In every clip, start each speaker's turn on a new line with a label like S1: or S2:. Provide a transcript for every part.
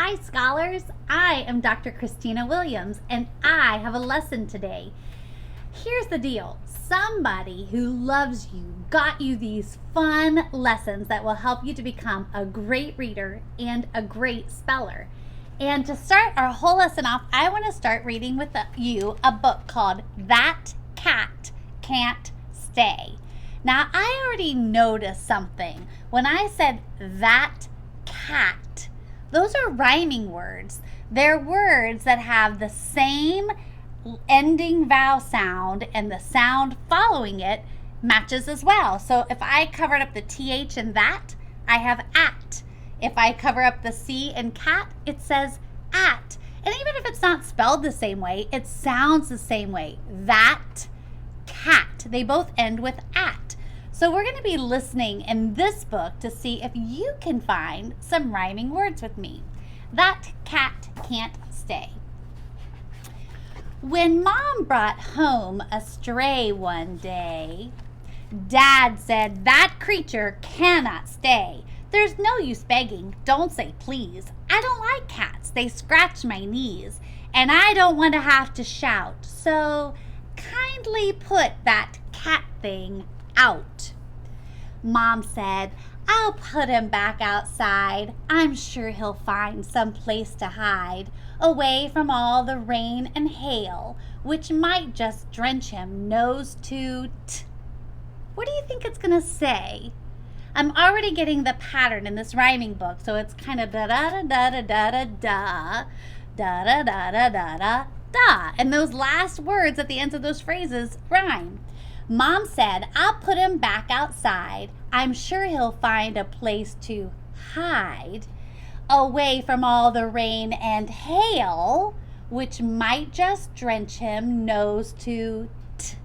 S1: Hi, scholars. I am Dr. Christina Williams, and I have a lesson today. Here's the deal. Somebody who loves you got you these fun lessons that will help you to become a great reader and a great speller. And to start our whole lesson off, I want to start reading with you a book called That Cat Can't Stay. Now, I already noticed something. When I said that cat, those are rhyming words. They're words that have the same ending vowel sound, and the sound following it matches as well. So if I covered up the TH in that, I have at. If I cover up the C in cat, it says at. And even if it's not spelled the same way, it sounds the same way. That cat. They both end with at. So we're going to be listening in this book to see if you can find some rhyming words with me. That cat can't stay. When Mom brought home a stray one day, Dad said, "That creature cannot stay. There's no use begging. Don't say please. I don't like cats. They scratch my knees. And I don't want to have to shout. So kindly put that cat thing out." Mom said, "I'll put him back outside. I'm sure he'll find some place to hide, away from all the rain and hail, which might just drench him nose to t." What do you think it's going to say? I'm already getting the pattern in this rhyming book, so it's kind of da-da-da-da-da-da-da, da-da-da-da-da-da. And those last words at the ends of those phrases rhyme. Mom said, "I'll put him back outside. I'm sure he'll find a place to hide, away from all the rain and hail, which might just drench him nose to t."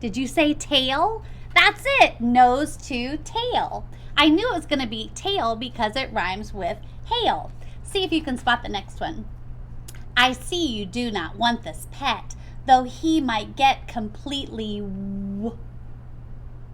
S1: Did you say tail? That's it, nose to tail. I knew it was going to be tail because it rhymes with hail. See if you can spot the next one. "I see you do not want this pet, though he might get completely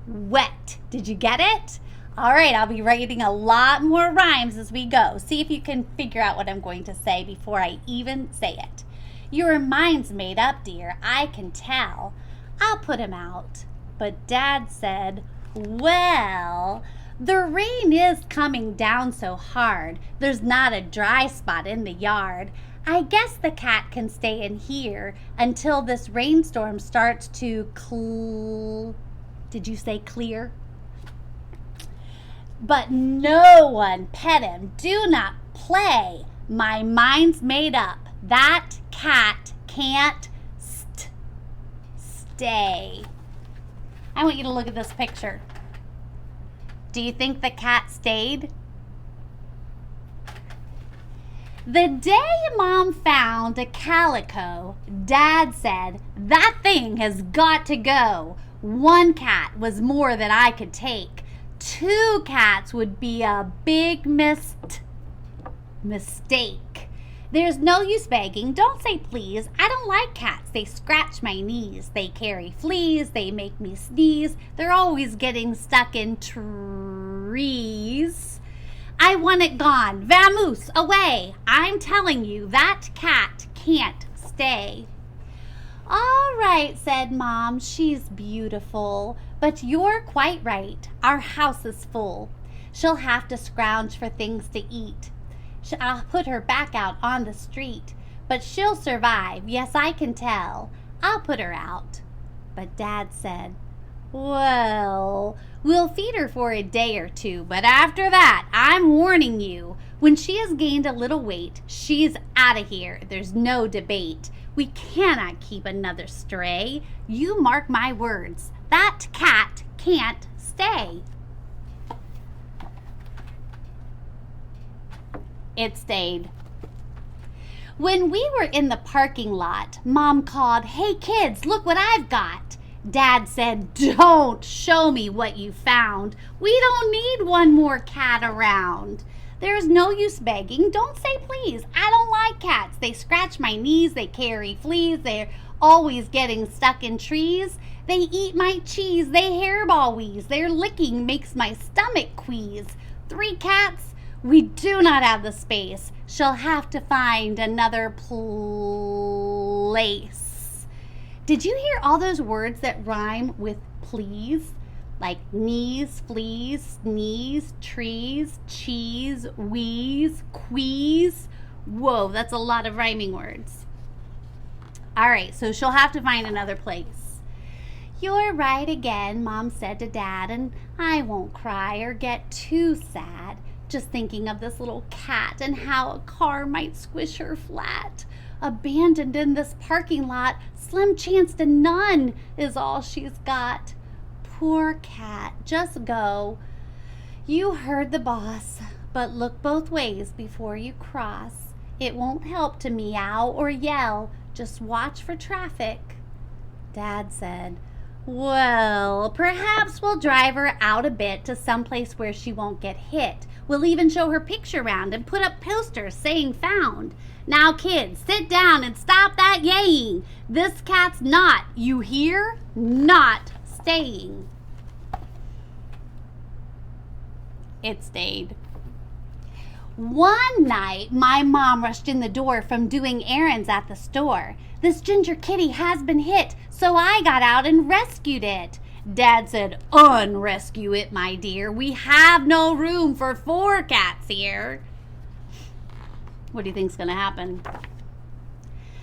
S1: wet." Did you get it? All right, I'll be writing a lot more rhymes as we go. See if you can figure out what I'm going to say before I even say it. "Your mind's made up, dear, I can tell. I'll put him out." But Dad said, "Well, the rain is coming down so hard, there's not a dry spot in the yard. I guess the cat can stay in here until this rainstorm starts to Did you say clear? But no one pet him. Do not play. My mind's made up. That cat can't stay." I want you to look at this picture. Do you think the cat stayed? The day Mom found a calico, Dad said, "That thing has got to go. One cat was more than I could take. 2 cats would be a big mistake. There's no use begging. Don't say please. I don't like cats. They scratch my knees. They carry fleas. They make me sneeze. They're always getting stuck in trees. I want it gone. Vamoose, away. I'm telling you, that cat can't stay." "All right," said Mom. "She's beautiful. But you're quite right. Our house is full. She'll have to scrounge for things to eat. I'll put her back out on the street. But she'll survive. Yes, I can tell. I'll put her out." But Dad said, "Well, we'll feed her for a day or 2, but after that, I'm warning you, when she has gained a little weight, she's out of here. There's no debate. We cannot keep another stray. You mark my words. That cat can't stay." It stayed. When we were in the parking lot, Mom called, "Hey kids, look what I've got." Dad said, "Don't show me what you found. We don't need one more cat around. There's no use begging. Don't say please. I don't like cats. They scratch my knees. They carry fleas. They're always getting stuck in trees. They eat my cheese. They hairball wheeze. Their licking makes my stomach quease. 3 cats We do not have the space. She'll have to find another place. Did you hear all those words that rhyme with please? Like knees, fleas, sneeze, trees, cheese, wheeze, queeze. Whoa, that's a lot of rhyming words. All right, so she'll have to find another place. You're right again, Mom said to Dad, and I won't cry or get too sad. Just thinking of this little cat and how a car might squish her flat. Abandoned in this parking lot, slim chance to none is all she's got. Poor cat, just go. You heard the boss, but look both ways before you cross. It won't help to meow or yell, just watch for traffic. Dad said, well, perhaps we'll drive her out a bit to someplace where she won't get hit. We'll even show her picture round and put up posters saying found. Now, kids, sit down and stop that yaying. This cat's not, you hear? Not staying. It stayed. One night, my mom rushed in the door from doing errands at the store. This ginger kitty has been hit, so I got out and rescued it. Dad said, unrescue it, my dear. We have no room for 4 cats here. What do you think's going to happen?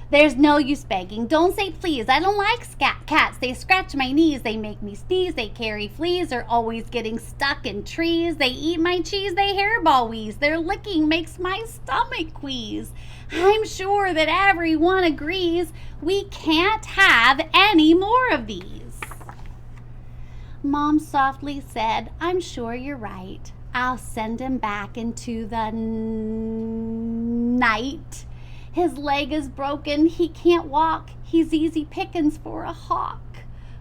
S1: There's no use begging. Don't say please. I don't like cats. They scratch my knees. They make me sneeze. They carry fleas. They're always getting stuck in trees. They eat my cheese. They hairball wheeze. Their licking makes my stomach queeze. I'm sure that everyone agrees we can't have any more of these. Mom softly said, I'm sure you're right. I'll send him back into the night. His leg is broken. He can't walk. He's easy pickings for a hawk.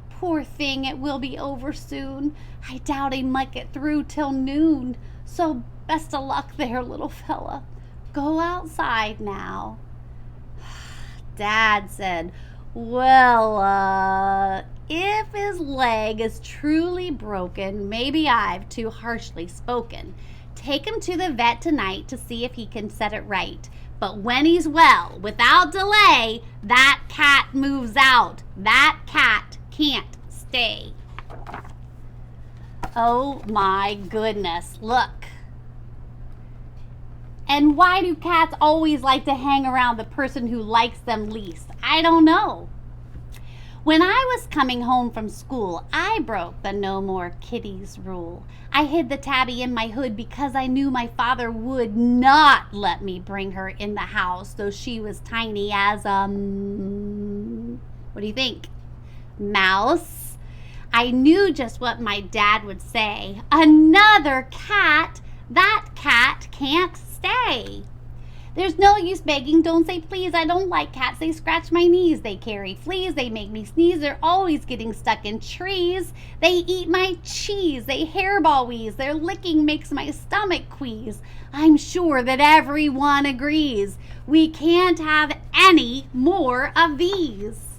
S1: Poor thing, it will be over soon. I doubt he might get through till noon. So best of luck there, little fella. Go outside now. Dad said, well, if his leg is truly broken, maybe I've too harshly spoken. Take him to the vet tonight to see if he can set it right. But when he's well, without delay, that cat moves out. That cat can't stay. Oh my goodness, look. And why do cats always like to hang around the person who likes them least? I don't know. When I was coming home from school, I broke the no more kitties rule. I hid the tabby in my hood because I knew my father would not let me bring her in the house, though she was tiny as what do you think? Mouse. I knew just what my dad would say. Another cat? That cat can't stay. There's no use begging. Don't say please. I don't like cats. They scratch my knees. They carry fleas. They make me sneeze. They're always getting stuck in trees. They eat my cheese. They hairball wheeze. Their licking makes my stomach queeze. I'm sure that everyone agrees we can't have any more of these.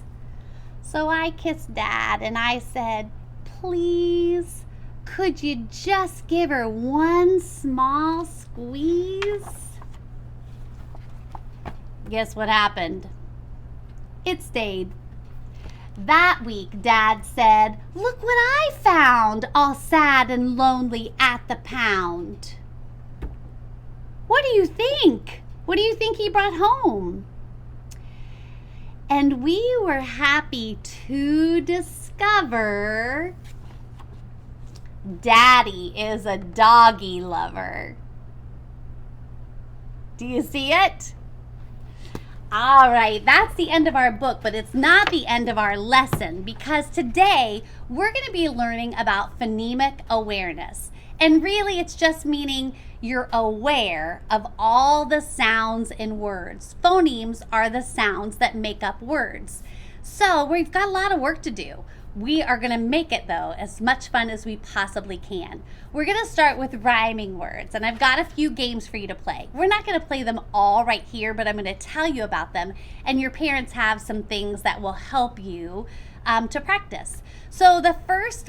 S1: So I kissed Dad and I said, please, could you just give her one small squeeze? Guess what happened? It stayed. That week, Dad said, look what I found, all sad and lonely at the pound. What do you think? What do you think he brought home? And we were happy to discover Daddy is a doggy lover. Do you see it? All right, that's the end of our book, but it's not the end of our lesson because today we're going to be learning about phonemic awareness. And really, it's just meaning you're aware of all the sounds in words. Phonemes are the sounds that make up words. So we've got a lot of work to do. We are going to make it, though, as much fun as we possibly can. We're going to start with rhyming words, and I've got a few games for you to play. We're not going to play them all right here, but I'm going to tell you about them, and your parents have some things that will help you to practice. So the first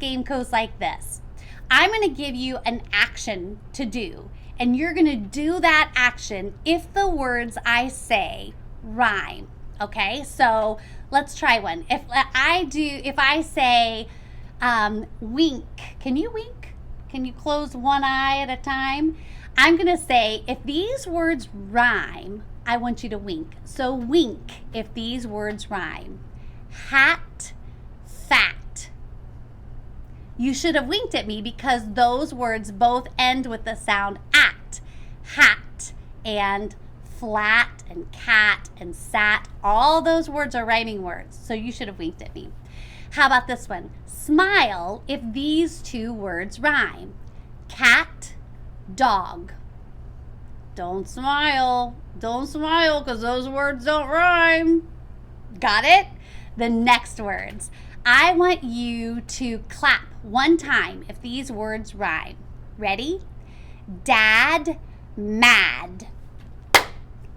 S1: game goes like this. I'm going to give you an action to do, And you're going to do that action if the words I say rhyme. Okay, so let's try one. If I say wink, can you wink? Can you close one eye at a time? I'm going to say, if these words rhyme, I want you to wink. So wink if these words rhyme. Hat, fat. You should have winked at me because those words both end with the sound at. Hat and flat and cat and sat. All those words are rhyming words. So you should have winked at me. How about this one? Smile if these two words rhyme. Cat, dog. Don't smile. Don't smile because those words don't rhyme. Got it? The next words. I want you to clap one time if these words rhyme. Ready? Dad, mad.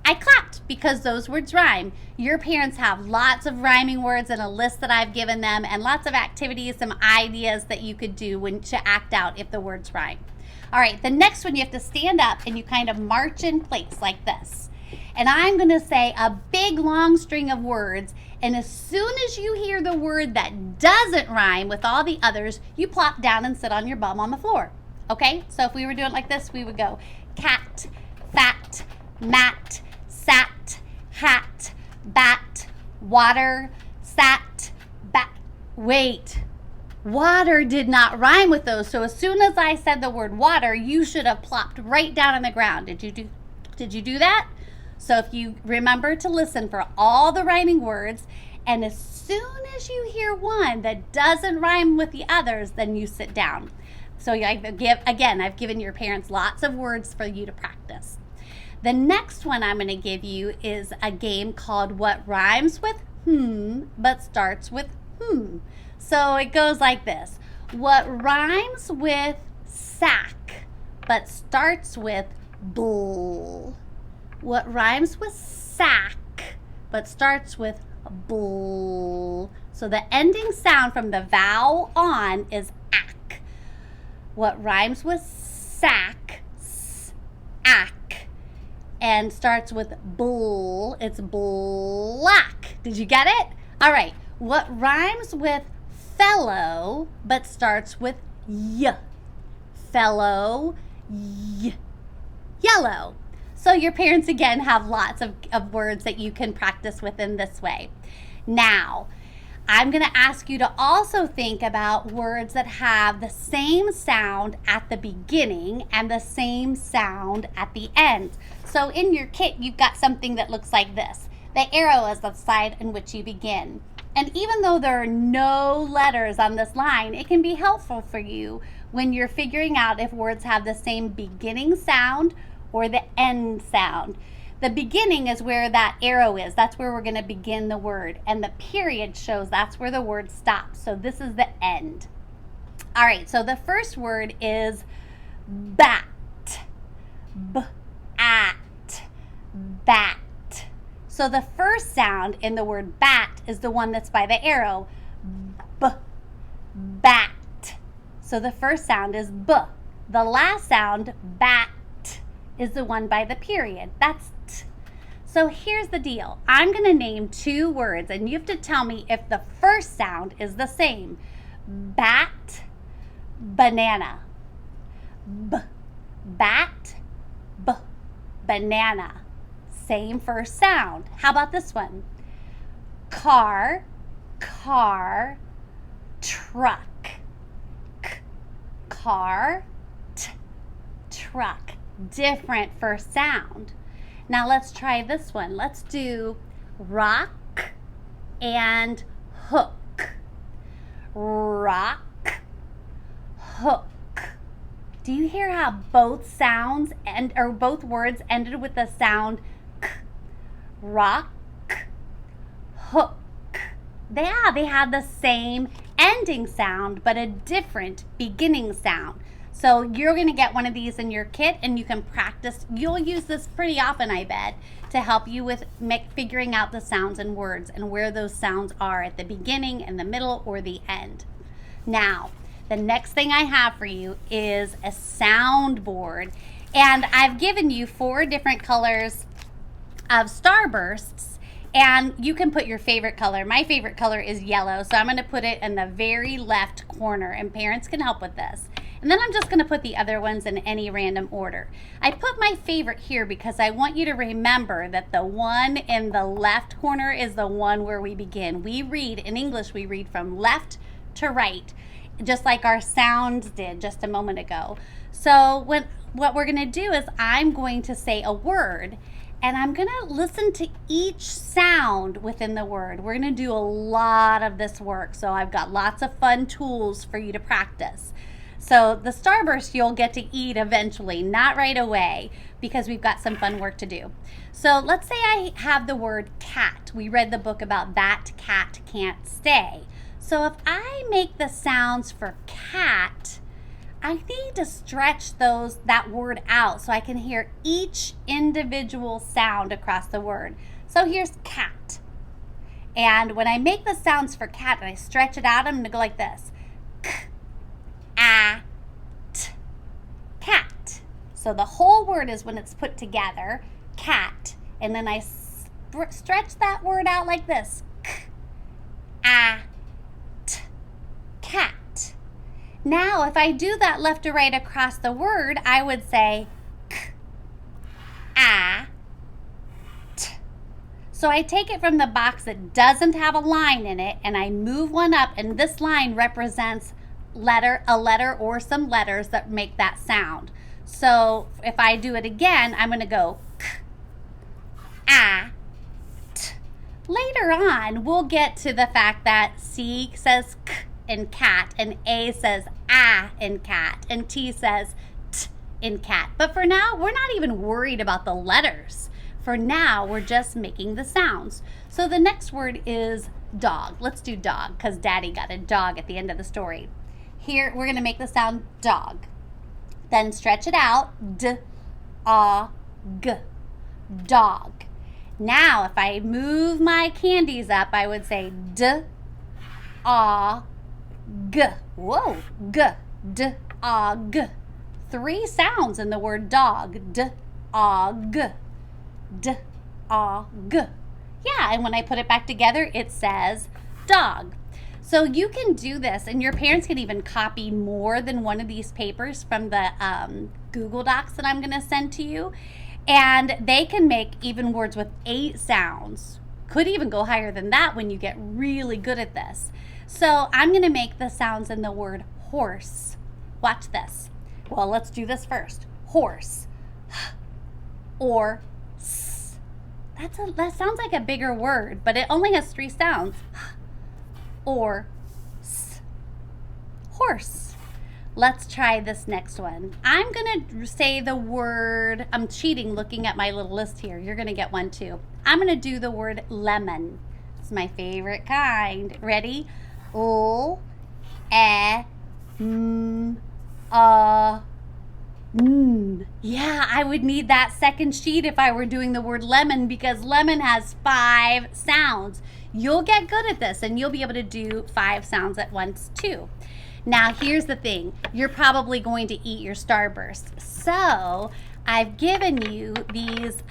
S1: I clapped because those words rhyme. Your parents have lots of rhyming words and a list that I've given them and lots of activities, some ideas that you could do to act out if the words rhyme. All right, the next one you have to stand up and you kind of march in place like this. And I'm going to say a big long string of words, and as soon as you hear the word that doesn't rhyme with all the others, you plop down and sit on your bum on the floor. Okay, so if we were doing it like this, we would go cat, fat, mat, sat, hat, bat, water, sat, bat. Wait, water did not rhyme with those. So as soon as I said the word water, you should have plopped right down on the ground. Did you do that? So if you remember to listen for all the rhyming words, and as soon as you hear one that doesn't rhyme with the others, then you sit down. So I've given your parents lots of words for you to practice. The next one I'm going to give you is a game called What Rhymes with but starts with So it goes like this. What rhymes with sack but starts with bull? What rhymes with sack but starts with bull? So the ending sound from the vowel on is ack. What rhymes with sack, ack, and starts with bull, it's black. Did you get it? All right. What rhymes with fellow but starts with y? Fellow, y. Yellow. So your parents, again, have lots of words that you can practice with in this way. Now, I'm going to ask you to also think about words that have the same sound at the beginning and the same sound at the end. So in your kit, you've got something that looks like this. The arrow is the side in which you begin. And even though there are no letters on this line, it can be helpful for you when you're figuring out if words have the same beginning sound or the end sound. The beginning is where that arrow is. That's where we're going to begin the word. And the period shows that's where the word stops. So this is the end. All right, so the first word is bat. B-at. Bat. So the first sound in the word bat is the one that's by the arrow. B. Bat. So the first sound is b. The last sound, bat, is the one by the period. That's t. So here's the deal. I'm going to name two words, and you have to tell me if the first sound is the same. Bat, banana. B. Bat, b. Banana. Same first sound. How about this one? Car, car, truck. K. Car, t. Truck. Different first sound. Now let's try this one. Let's do rock and hook. Rock, hook. Do you hear how both sounds or both words ended with the sound k? Rock, hook. They have the same ending sound but a different beginning sound. So you're going to get one of these in your kit and you can practice. You'll use this pretty often, I bet, to help you with figuring out the sounds and words and where those sounds are at the beginning, in the middle, or the end. Now, the next thing I have for you is a soundboard. And I've given you 4 different colors of starbursts, and you can put your favorite color. My favorite color is yellow, so I'm going to put it in the very left corner, and parents can help with this. And then I'm just going to put the other ones in any random order. I put my favorite here because I want you to remember that the one in the left corner is the one where we begin. We read, in English, we read from left to right, just like our sounds did just a moment ago. So what we're going to do is I'm going to say a word, and I'm going to listen to each sound within the word. We're going to do a lot of this work, so I've got lots of fun tools for you to practice. So the starburst you'll get to eat eventually, not right away, because we've got some fun work to do. So let's say I have the word cat. We read the book about That Cat Can't Stay. So if I make the sounds for cat, I need to stretch that word out so I can hear each individual sound across the word. So here's cat. And when I make the sounds for cat and I stretch it out, I'm going to go like this. K, a, t, cat. So the whole word is when it's put together, cat. And then I stretch that word out like this. K, a, t, cat. Now, if I do that left to right across the word, I would say k, a, t. So I take it from the box that doesn't have a line in it, and I move one up, and this line represents a letter or some letters that make that sound. So if I do it again, I'm going to go k, a, t. Later on, we'll get to the fact that C says k in cat, and A says ah in cat, and T says t in cat. But for now, we're not even worried about the letters. For now, we're just making the sounds. So the next word is dog. Let's do dog, because Daddy got a dog at the end of the story. Here, we're going to make the sound dog. Then stretch it out, d, a, g, dog. Now, if I move my candies up, I would say d, a, g. Whoa, g, d, a, g. 3 sounds in the word dog. D, a, g. D, a, g. Yeah, and when I put it back together, it says dog. So you can do this, and your parents can even copy more than one of these papers from the Google Docs that I'm going to send to you. And they can make even words with 8 sounds. Could even go higher than that when you get really good at this. So I'm going to make the sounds in the word horse. Watch this. Well, let's do this first. Horse. Or s. That sounds like a bigger word, but it only has 3 sounds. Or s. Horse. Let's try this next one. I'm going to say the word, I'm cheating looking at my little list here. You're going to get one too. I'm going to do the word lemon. It's my favorite kind. Ready? O, e, m, a, n. Yeah, I would need that second sheet if I were doing the word lemon, because lemon has 5 sounds. You'll get good at this, and you'll be able to do 5 sounds at once too. Now, here's the thing. You're probably going to eat your starburst. So I've given you these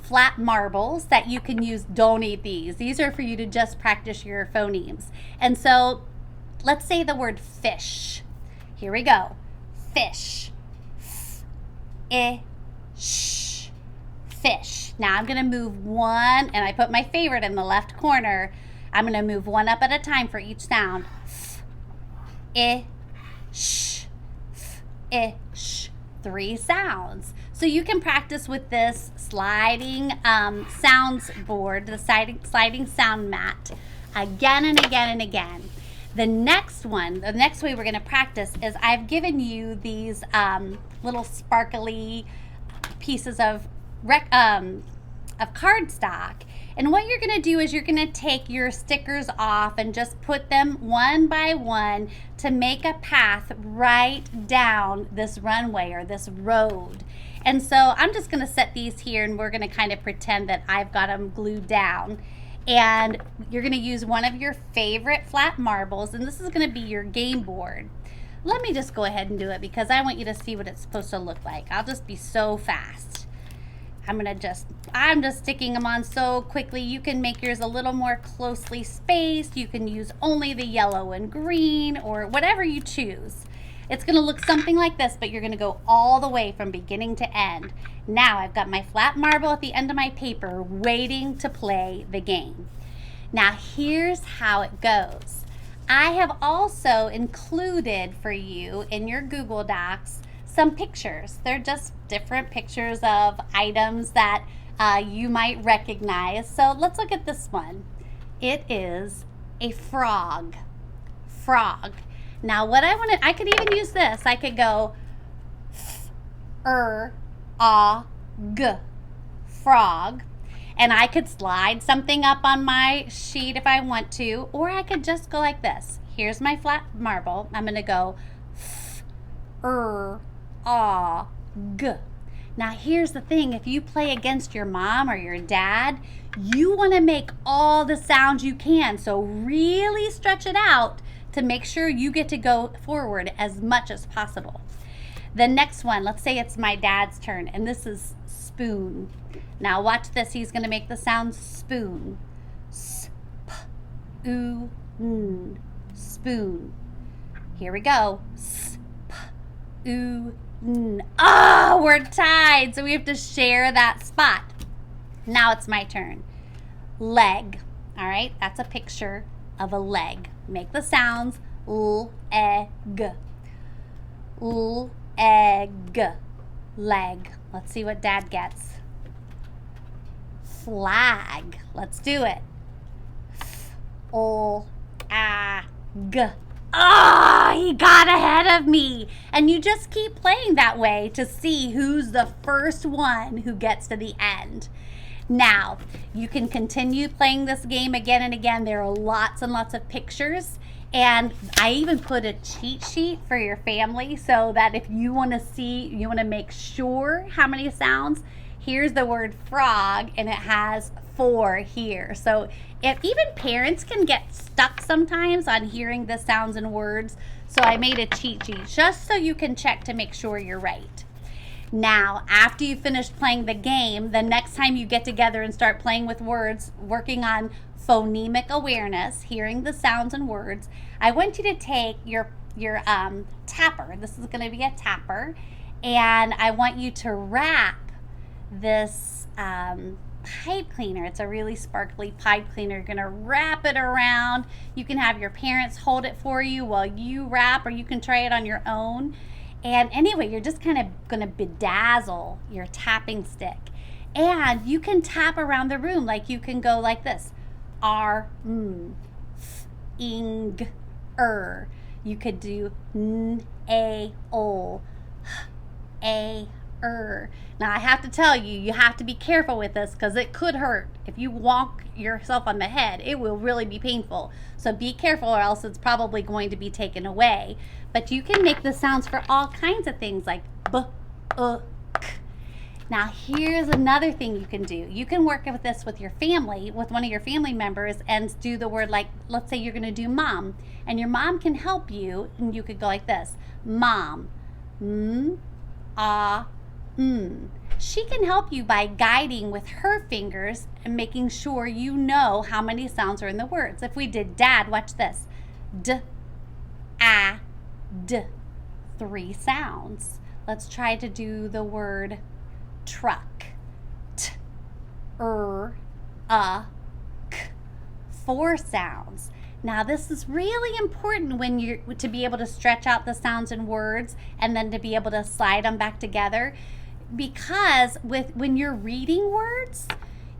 S1: flat marbles that you can use. Don't eat these. These are for you to just practice your phonemes. And so let's say the word fish. Here we go. Fish. F-I-sh. Fish. Now I'm going to move one, and I put my favorite in the left corner. I'm going to move one up at a time for each sound. F-I-sh. F-I-sh. 3 sounds. So you can practice with this sliding sounds board, the sliding sound mat, again and again and again. The next one, the next way we're going to practice is I've given you these little sparkly pieces of cardstock. And what you're going to do is you're going to take your stickers off and just put them one by one to make a path right down this runway or this road. And so I'm just going to set these here, and we're going to kind of pretend that I've got them glued down. And you're going to use one of your favorite flat marbles, and this is going to be your game board. Let me just go ahead and do it because I want you to see what it's supposed to look like. I'll just be so fast. I'm just sticking them on so quickly. You can make yours a little more closely spaced. You can use only the yellow and green or whatever you choose. It's going to look something like this, but you're going to go all the way from beginning to end. Now I've got my flat marble at the end of my paper waiting to play the game. Now here's how it goes. I have also included for you in your Google Docs some pictures. They're just different pictures of items that you might recognize. So let's look at this one. It is a frog. Frog. Now what I could even use this. I could go f-r-a-g, frog. And I could slide something up on my sheet if I want to, or I could just go like this. Here's my flat marble. I'm going to go f-r-a-g. Now here's the thing. If you play against your mom or your dad, you want to make all the sounds you can. So really stretch it out to make sure you get to go forward as much as possible. The next one, let's say it's my dad's turn, and this is spoon. Now watch this. He's going to make the sound spoon. S-p-oo-n. Spoon. Here we go. S-p-oo-n. Oh, we're tied. So we have to share that spot. Now it's my turn. Leg. All right. That's a picture of a leg. Make the sounds. L-e-g. L-e-g. Leg. Let's see what Dad gets. Flag. Let's do it. F-o-a-g. Oh, he got ahead of me. And you just keep playing that way to see who's the first one who gets to the end. Now, you can continue playing this game again and again. There are lots and lots of pictures. And I even put a cheat sheet for your family so that if you want to see, you want to make sure how many sounds. Here's the word frog, and it has 4 here. So if even parents can get stuck sometimes on hearing the sounds and words. So I made a cheat sheet just so you can check to make sure you're right. Now, after you finish playing the game, the next time you get together and start playing with words, working on phonemic awareness, hearing the sounds and words, I want you to take your tapper. This is going to be a tapper, and I want you to wrap this pipe cleaner. It's a really sparkly pipe cleaner. You're going to wrap it around. You can have your parents hold it for you while you wrap, or you can try it on your own. And anyway, you're just kind of going to bedazzle your tapping stick. And you can tap around the room. Like you can go like this. R, f, ing, You could do n, a, o, h, a, Now I have to tell you, you have to be careful with this because it could hurt. If you wonk yourself on the head, it will really be painful. So be careful or else it's probably going to be taken away. But you can make the sounds for all kinds of things like b, k. Now here's another thing you can do. You can work with this with your family, with one of your family members, and do the word like, let's say you're going to do mom. And your mom can help you, and you could go like this. Mom. She can help you by guiding with her fingers and making sure you know how many sounds are in the words. If we did dad, watch this. D, a, d. 3 sounds. Let's try to do the word truck. T, a, k. 4 sounds. Now this is really important when you're to be able to stretch out the sounds and words and then to be able to slide them back together, because when you're reading words,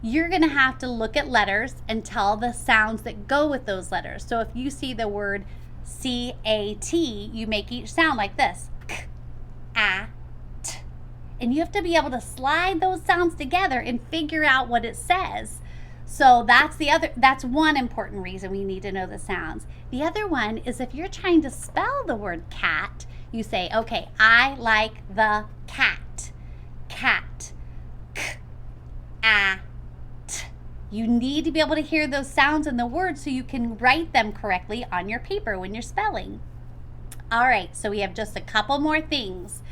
S1: you're going to have to look at letters and tell the sounds that go with those letters. So if you see the word C-A-T, you make each sound like this. K-A-T. And you have to be able to slide those sounds together and figure out what it says. So that's one important reason we need to know the sounds. The other one is if you're trying to spell the word cat, you say, okay, I like the cat. Cat. K-A-T. You need to be able to hear those sounds in the words so you can write them correctly on your paper when you're spelling. All right, so we have just a couple more things.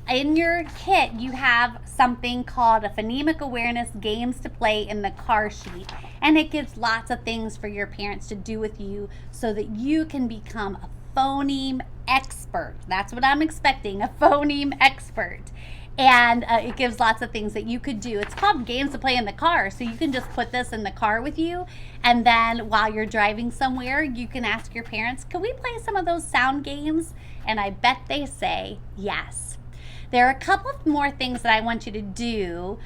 S1: In your kit, you have something called a phonemic awareness games to play in the car sheet, and it gives lots of things for your parents to do with you so that you can become a phoneme expert. That's what I'm expecting, a phoneme expert. And it gives lots of things that you could do. It's called games to play in the car, so you can just put this in the car with you, and then while you're driving somewhere, you can ask your parents, can we play some of those sound games? And I bet they say yes. There are a couple of more things that I want you to do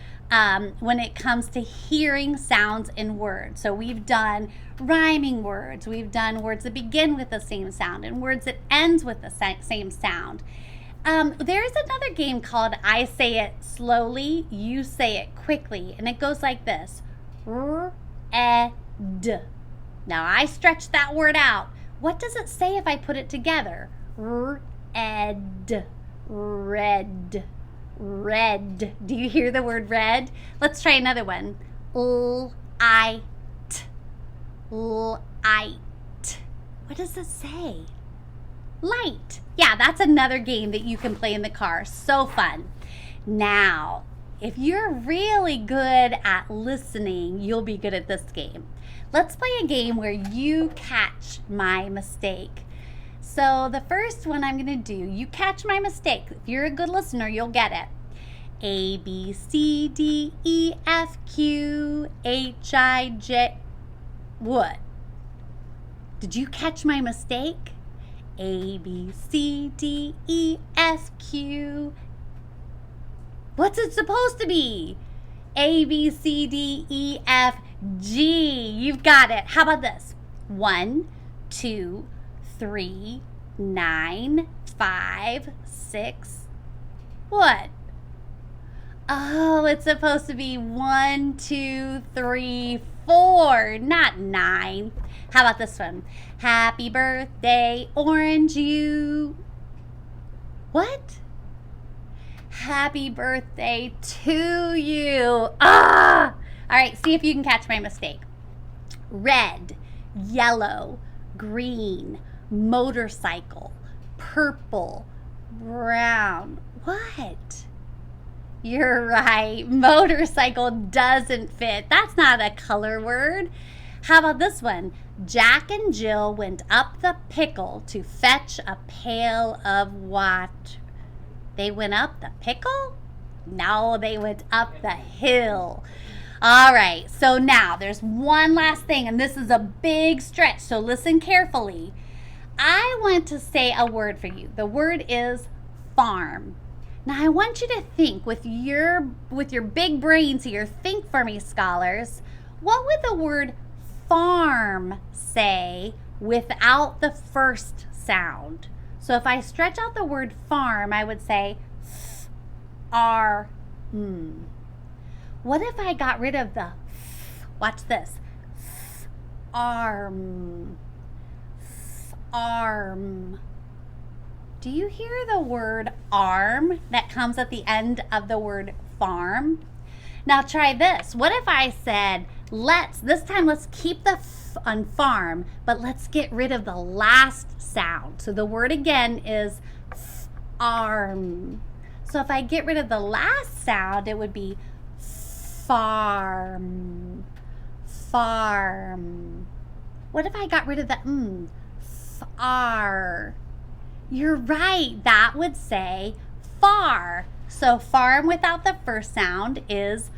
S1: when it comes to hearing sounds in words. So we've done rhyming words, we've done words that begin with the same sound, and words that ends with the same sound. There's another game called I Say It Slowly, You Say It Quickly, and it goes like this. R-E-D. Now I stretch that word out. What does it say if I put it together? R-E-D. Red. Red. Do you hear the word red? Let's try another one. L-I-T. Light. What does it say? Light. Yeah, that's another game that you can play in the car. So fun. Now, if you're really good at listening, you'll be good at this game. Let's play a game where you catch my mistake. So the first one I'm going to do, you catch my mistake. If you're a good listener, you'll get it. A, B, C, D, E, F, Q, H, I, J. What? Did you catch my mistake? A, B, C, D, E, F, Q. What's it supposed to be? A, B, C, D, E, F, G. You've got it. How about this? 1, 2, 3, 9, 5, 6. What? Oh, it's supposed to be 1, 2, 3, 4, not 9. How about this one? Happy birthday, orange you. What? Happy birthday to you. Ah! All right, see if you can catch my mistake. Red, yellow, green, motorcycle, purple, brown. What? You're right. Motorcycle doesn't fit. That's not a color word. How about this one? Jack and Jill went up the pickle to fetch a pail of water. They went up the pickle? No, they went up the hill. All right, so now there's one last thing, and this is a big stretch, so listen carefully. I want to say a word for you. The word is farm. Now I want you to think with your big brains here. Think for me, scholars. What would the word farm say without the first sound? So if I stretch out the word farm, I would say farm. What if I got rid of the watch this, arm, arm. Do you hear the word arm that comes at the end of the word farm? Now try this. What if I said, this time let's keep the f on farm, but let's get rid of the last sound. So the word again is arm. So if I get rid of the last sound, it would be farm, farm. What if I got rid of the far? You're right, that would say far. So farm without the first sound is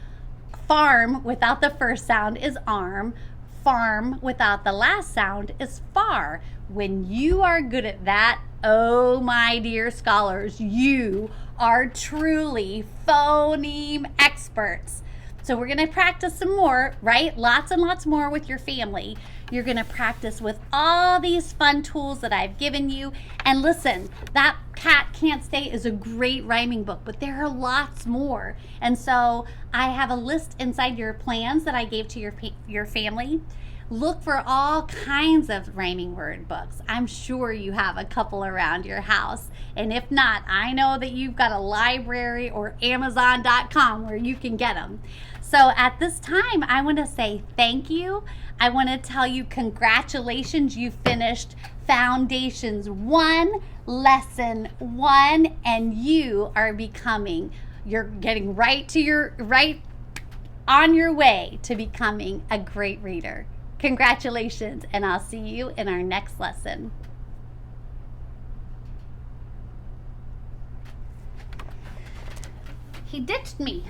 S1: farm without the first sound is arm. Farm without the last sound is far. When you are good at that, oh my dear scholars, you are truly phoneme experts. So we're going to practice some more, right? Lots and lots more with your family. You're going to practice with all these fun tools that I've given you. And listen, That Cat Can't Stay is a great rhyming book, but there are lots more. And so I have a list inside your plans that I gave to your family. Look for all kinds of rhyming word books. I'm sure you have a couple around your house. And if not, I know that you've got a library or Amazon.com where you can get them. So at this time, I want to say thank you. I want to tell you congratulations. You finished Foundations 1, Lesson 1, and you're getting right on your way to becoming a great reader. Congratulations, and I'll see you in our next lesson. He ditched me.